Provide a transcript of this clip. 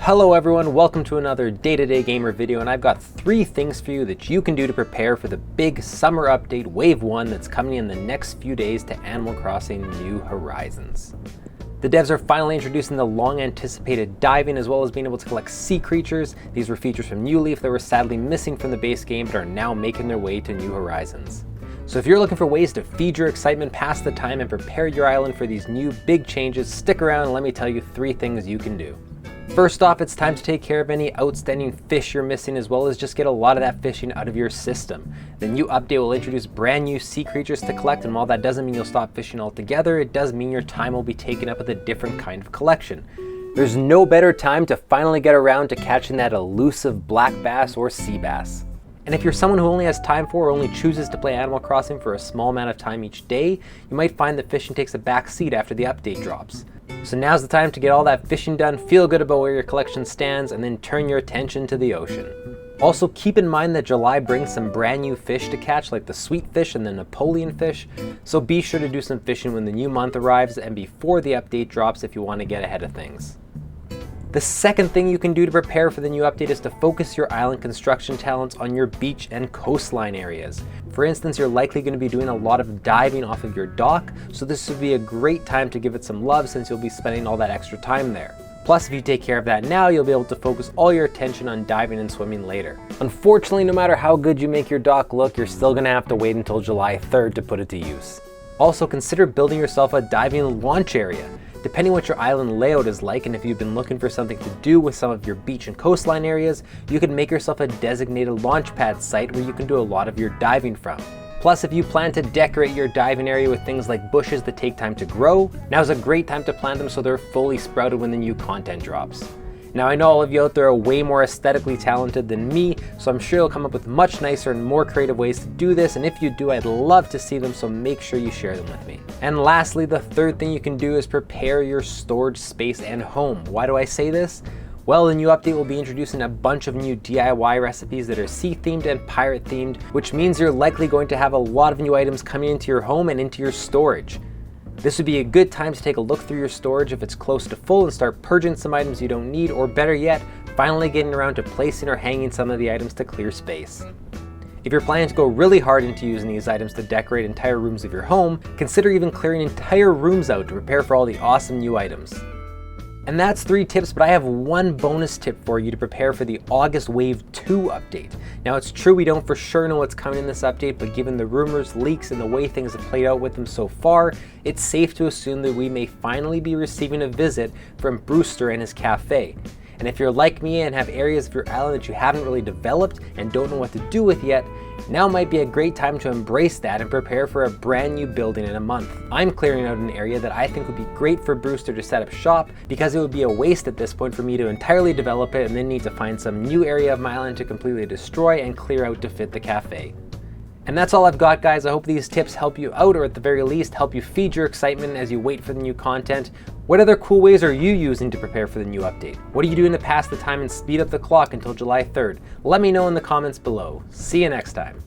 Hello everyone, welcome to another Day-to-Day Gamer video, and I've got 3 things for you that you can do to prepare for the big summer update Wave 1 that's coming in the next few days to Animal Crossing New Horizons. The devs are finally introducing the long-anticipated diving, as well as being able to collect sea creatures. These were features from New Leaf that were sadly missing from the base game but are now making their way to New Horizons. So if you're looking for ways to feed your excitement past the time and prepare your island for these new big changes, stick around and let me tell you 3 things you can do. First off, it's time to take care of any outstanding fish you're missing, as well as just get a lot of that fishing out of your system. The new update will introduce brand new sea creatures to collect, and while that doesn't mean you'll stop fishing altogether, it does mean your time will be taken up with a different kind of collection. There's no better time to finally get around to catching that elusive black bass or sea bass. And if you're someone who only has time for or only chooses to play Animal Crossing for a small amount of time each day, you might find that fishing takes a back seat after the update drops. So now's the time to get all that fishing done, feel good about where your collection stands, and then turn your attention to the ocean. Also keep in mind that July brings some brand new fish to catch, like the sweet fish and the Napoleon fish, so be sure to do some fishing when the new month arrives and before the update drops if you want to get ahead of things. The second thing you can do to prepare for the new update is to focus your island construction talents on your beach and coastline areas. For instance, you're likely going to be doing a lot of diving off of your dock, so this would be a great time to give it some love since you'll be spending all that extra time there. Plus, if you take care of that now, you'll be able to focus all your attention on diving and swimming later. Unfortunately, no matter how good you make your dock look, you're still going to have to wait until July 3rd to put it to use. Also, consider building yourself a diving launch area. Depending what your island layout is like, and if you've been looking for something to do with some of your beach and coastline areas, you can make yourself a designated launch pad site where you can do a lot of your diving from. Plus, if you plan to decorate your diving area with things like bushes that take time to grow, now's a great time to plant them so they're fully sprouted when the new content drops. Now, I know all of you out there are way more aesthetically talented than me, so I'm sure you'll come up with much nicer and more creative ways to do this, and if you do, I'd love to see them, so make sure you share them with me. And lastly, the third thing you can do is prepare your storage space and home. Why do I say this? Well, the new update will be introducing a bunch of new DIY recipes that are sea themed and pirate themed, which means you're likely going to have a lot of new items coming into your home and into your storage. This would be a good time to take a look through your storage if it's close to full and start purging some items you don't need, or better yet, finally getting around to placing or hanging some of the items to clear space. If you're planning to go really hard into using these items to decorate entire rooms of your home, consider even clearing entire rooms out to prepare for all the awesome new items. And that's 3 tips, but I have 1 bonus tip for you to prepare for the August Wave 2 update. Now, it's true we don't for sure know what's coming in this update, but given the rumors, leaks, and the way things have played out with them so far, it's safe to assume that we may finally be receiving a visit from Brewster and his cafe. And if you're like me and have areas of your island that you haven't really developed and don't know what to do with yet, now might be a great time to embrace that and prepare for a brand new building in a month. I'm clearing out an area that I think would be great for Brewster to set up shop, because it would be a waste at this point for me to entirely develop it and then need to find some new area of my island to completely destroy and clear out to fit the cafe. And that's all I've got, guys. I hope these tips help you out, or at the very least help you feed your excitement as you wait for the new content. What other cool ways are you using to prepare for the new update? What are you doing to pass the time and speed up the clock until July 3rd? Let me know in the comments below. See you next time.